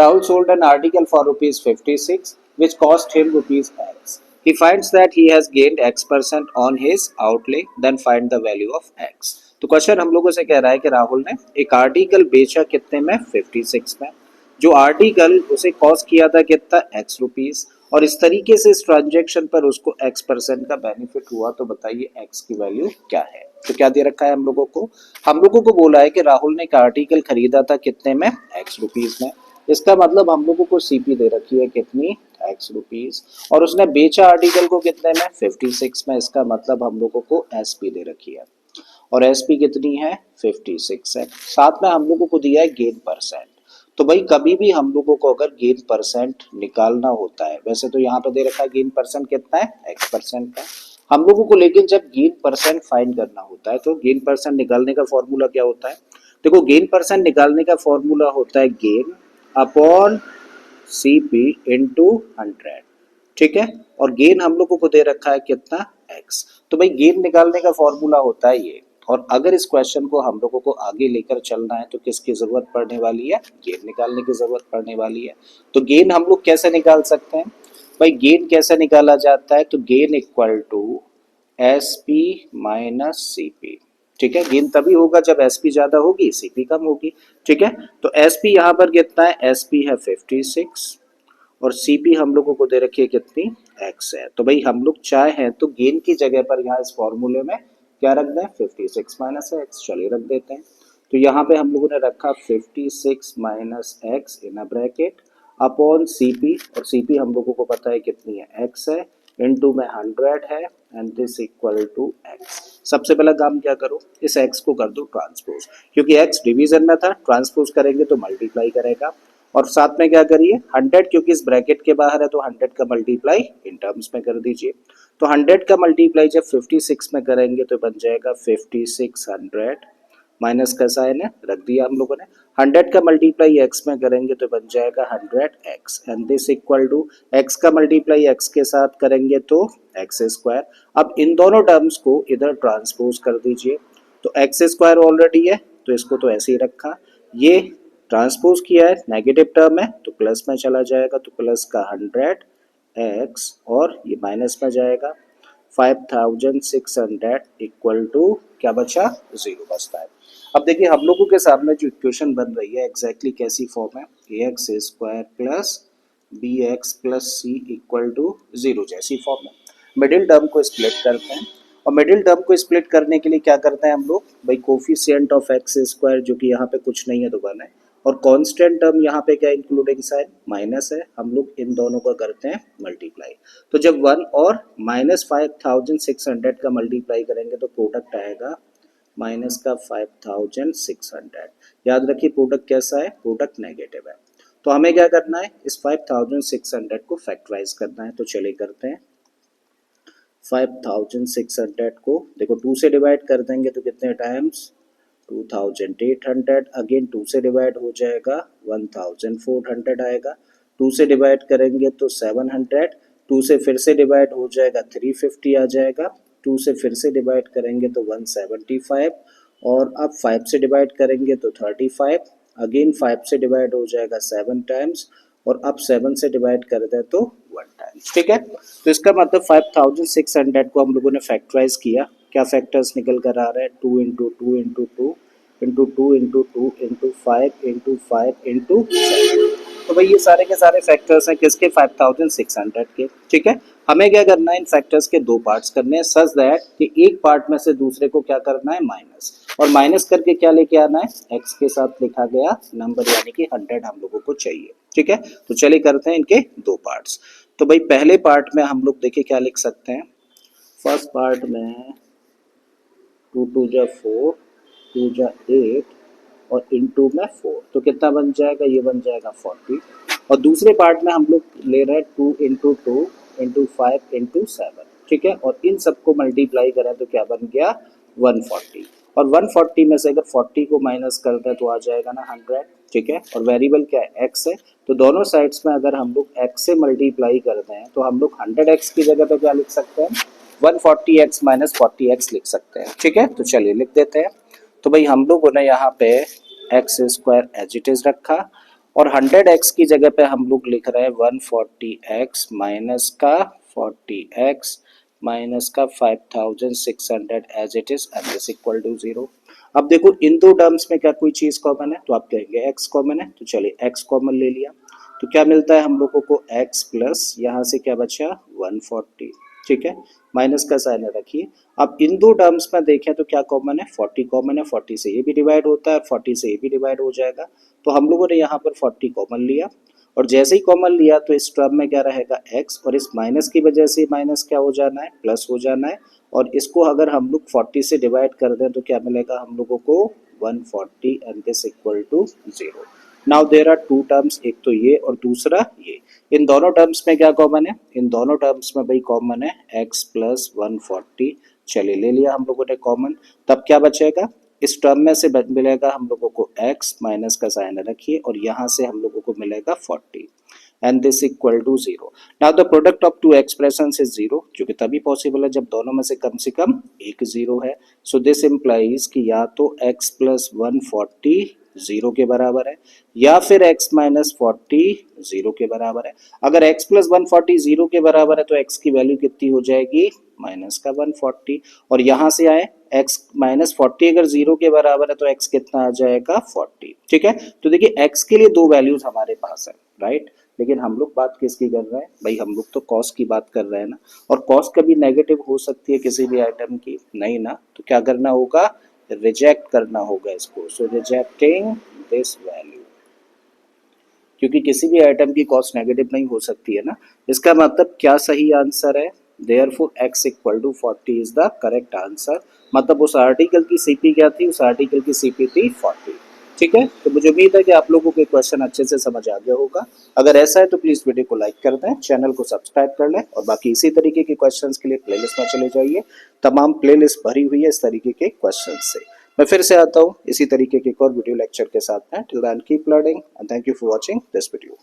Rahul sold an article for rupees 56 which cost him rupees X. He finds that he has gained X% on his outlay, then find the value of X. तो question हम लोगों से कह रहा है कि राहुल ने एक आर्टिकल बेचा कितने में 56 में, जो आर्टिकल उसे कॉस्ट किया था कितना X रुपीस, और इस तरीके से इस ट्रांजेक्शन पर उसको X% का बेनिफिट हुआ। तो बताइए X की वैल्यू क्या है। तो क्या दे रखा है हम लोगों को बोला है कि राहुल ने एक आर्टिकल खरीदा था कितने में X रुपीस में। इसका मतलब हम लोगों को सीपी दे रखी है कितनी X रुपीस, और उसने बेचा आर्टिकल को कितने में 56 में। इसका मतलब हम लोगों को एसपी दे रखी है, और एसपी कितनी है 56 है। साथ में हम लोगों को दिया है गेन परसेंट। तो भाई कभी भी हम लोगों को अगर गेन परसेंट निकालना होता है, वैसे तो यहाँ पे दे रखा है गेन परसेंट कितना है X% का हम लोगों को, लेकिन जब गेन परसेंट फाइंड करना होता है तो गेन परसेंट निकालने का फॉर्मूला क्या होता है। देखो गेन परसेंट निकालने का फॉर्मूला होता है गेन अपॉन सीपी इंटू 100, ठीक है। और गेन हम लोगों को दे रखा है कितना X। तो भाई गेन निकालने का फॉर्मूला होता है ये। और अगर इस क्वेश्चन को हम लोगों को आगे लेकर चलना है तो किसकी जरूरत पड़ने वाली है, गेन निकालने की जरूरत पड़ने वाली है। तो गेन हम लोग कैसे निकाल सकते हैं भाई, गेन कैसे निकाला जाता है, तो gain equal to S P minus C P, ठीक है। गेन तभी होगा जब एस पी ज्यादा होगी सीपी कम होगी, ठीक है। तो एस पी यहाँ पर कितना है, एस पी है 56 और सीपी हम लोगों को दे रखी है कितनी एक्स है। तो भाई हम लोग चाहे हैं तो गेन की जगह पर यहाँ इस फॉर्मूले में क्या रख दें 56 माइनस एक्स, चलिए रख देते हैं। तो यहाँ पे हम लोगों ने रखा 56 minus x in a bracket upon CP, और सीपी हम लोगों को पता है कितनी है एक्स है, इनटू में 100 है and this equal to X. सबसे पहला काम क्या करो, इस एक्स को कर दो ट्रांसपोज, क्योंकि एक्स डिवीजन में था, ट्रांसपोज करेंगे तो मल्टीप्लाई करेगा। और साथ में क्या करिए 100, क्योंकि इस ब्रैकेट के बाहर है तो 100 का मल्टीप्लाई इन टर्म्स में कर दीजिए। तो 100 का मल्टीप्लाई जब 56 में करेंगे तो बन जाएगा 5600 माइनस का साइन है रख दिया हम लोगों ने। 100 का मल्टीप्लाई x में करेंगे तो बन जाएगा 100x and this equal to x का मल्टीप्लाई x के साथ करेंगे तो x स्क्वायर। अब इन दोनों टर्म्स को इधर ट्रांसपोज कर दीजिए। तो x स्क्वायर ऑलरेडी है तो इसको तो ऐसे ही रखा, ये ट्रांसपोज किया है नेगेटिव टर्म है तो प्लस में चला जाएगा, तो प्लस का 100x और ये माइनस में जाएगा 5600 इक्वल टू क्या बचा 0 बचता है। अब देखिए हम लोगों के सामने जो इक्वेशन बन रही है एग्जैक्टली कैसी फॉर्म है, ax square plus bx plus C equal to 0 जैसी फॉर्म है। मिडिल टर्म को स्प्लिट करते हैं, और मिडिल टर्म को स्प्लिट करने के लिए क्या करते हैं हम लोग भाई, कोफिशिएंट ऑफ एक्स स्क्वायर जो कि यहाँ पे कुछ नहीं है तो 1 है, और कांस्टेंट टर्म यहाँ पे क्या इंक्लूडिंग साइन माइनस है, हम लोग इन दोनों का करते हैं मल्टीप्लाई। तो जब 1 और माइनस 5600 का मल्टीप्लाई करेंगे तो प्रोडक्ट आएगा माइनस का 5600। याद रखिए प्रोडक्ट कैसा है, प्रोडक्ट नेगेटिव है। तो हमें क्या करना है, इस 5600 को फैक्टराइज करना है। तो चलिए करते हैं। 5600 को देखो 2 से डिवाइड कर देंगे तो कितने टाइम्स 2800, अगेन 2 से डिवाइड हो जाएगा 1400 आएगा, 2 से डिवाइड करेंगे तो 700, 2 से फिर से डिवाइड हो जाएगा 350 आ जाएगा, 2 से फिर से डिवाइड करेंगे तो 175, और अब 5 से डिवाइड करेंगे तो 35, अगेन 5 से डिवाइड हो जाएगा 7 टाइम्स, और अब 7 से डिवाइड कर दें तो 1 टाइम्स, ठीक है। तो इसका मतलब 5600 को हम लोगों ने फैक्टराइज किया, क्या फैक्टर्स निकल कर आ रहे हैं 2 into 2 into 2 into 2 into 2 into 5 into 5 into 7। तो भाई ये सारे के सारे फैक्टर्स हैं किसके 5600 के, ठीक है। हमें क्या करना है, इन फैक्टर्स के दो पार्ट्स करने हैं सच दैट कि एक पार्ट में से दूसरे को क्या करना है माइनस, और माइनस करके क्या लेके आना है x के साथ लिखा गया नंबर यानी कि 100 हम लोगों को चाहिए, ठीक है। तो चलिए करते हैं इनके दो पार्ट्स। तो भाई पहले पार्ट में हम लोग देखिए क्या लिख सकते हैं, फर्स्ट पार्ट में 2 2 जा 4, 2 जा 8 और इनटू में 4, तो कितना बन जाएगा, ये बन जाएगा 40। और दूसरे पार्ट में हम लोग ले रहे हैं 2 इंटू 2 इंटू 5 इंटू 7, ठीक है। और इन सबको मल्टीप्लाई करें तो क्या बन गया 140, और 140 में से अगर 40 को माइनस कर दें तो आ जाएगा ना 100, ठीक है। और वेरिएबल क्या है x है, तो दोनों साइड्स में अगर हम लोग x से मल्टीप्लाई कर दें तो हम लोग 100x की जगह पे क्या लिख सकते हैं 140x माइनस 40x लिख सकते हैं, ठीक है। तो चलिए लिख देते हैं। तो भाई हम लोगों ने यहाँ पे X square as it is रखा, और 100x की जगह पे हम लोग लिख रहे हैं 140x माइनस का 40x माइनस का 5600 as it is and this equal to 0। अब देखो इन दो टर्म्स में क्या कोई चीज कॉमन है, तो आप कहेंगे x कॉमन है, तो चलिए x कॉमन ले लिया, तो क्या मिलता है हम लोगों को x प्लस यहाँ से क्या बचा 140, ठीक है, माइनस का साइन रखिए। अब इन दो टर्म्स में देखें तो क्या कॉमन है, 40 कॉमन है, 40 से ये भी डिवाइड होता है, 40 से ये भी डिवाइड हो जाएगा, तो हम लोगों ने यहाँ पर 40 कॉमन लिया, और जैसे ही कॉमन लिया तो इस टर्म में क्या रहेगा x, और इस माइनस की वजह से माइनस क्या हो जाना है, प्लस हो जाना है, और इसको अगर हम लोग 40 से डिवाइड कर दें तो क्या मिलेगा हम लोगों को 140 and this equal to 0। Now there are two terms, एक तो ये और दूसरा ये, इन दोनों टर्म्स में क्या कॉमन है, इन दोनों टर्म्स में भाई कॉमन है x प्लस 140, चलिए ले लिया हम लोगों ने कॉमन, तब क्या बचेगा, इस टर्म में से मिलेगा हम लोगों को x माइनस का साइन रखिए, और यहाँ से हम लोगों को मिलेगा 40 and this equal to 0। Now the product of two expressions is 0, जो कि तभी पॉसिबल है जब दोनों में से कम एक 0 है। सो दिस इम्प्लाइज कि या तो x प्लस 140 0 के बराबर है, या फिर x माइनस 40 0 के बराबर है। अगर x प्लस 140 0 के बराबर है तो x की वैल्यू कितनी हो जाएगी, माइनस का 140, और यहाँ से आए x माइनस 40 अगर 0 के बराबर है तो x कितना आ जाएगा 40, ठीक है। तो देखिए x के लिए दो वैल्यूज हमारे पास है, राइट, लेकिन हम लोग बात किसकी कर रहे हैं भाई, हम लोग तो कॉस्ट की बात कर रहे हैं ना, और कॉस्ट कभी नेगेटिव हो सकती है किसी भी आइटम की, नहीं ना, तो क्या करना होगा, रिजेक्ट करना होगा इसको, सो रिजेक्टिंग दिस वैल्यू, क्योंकि किसी भी आइटम की कॉस्ट नेगेटिव नहीं हो सकती है ना। इसका मतलब क्या सही आंसर है, therefore x equal to 40 is the correct answer, मतलब उस आर्टिकल की सीपी क्या थी, उस आर्टिकल की सीपी थी 40, ठीक है। तो मुझे उम्मीद है कि आप लोगों को क्वेश्चन अच्छे से समझ आ गया होगा। अगर ऐसा है तो प्लीज वीडियो को लाइक कर दें, चैनल को सब्सक्राइब कर लें, और बाकी इसी तरीके के क्वेश्चंस के लिए प्लेलिस्ट में चले जाइए, तमाम प्लेलिस्ट भरी हुई है इस तरीके के क्वेश्चन से। मैं फिर से आता हूँ इसी तरीके के एक और वीडियो लेक्चर के साथ में, till then keep learning and thank you for watching this video.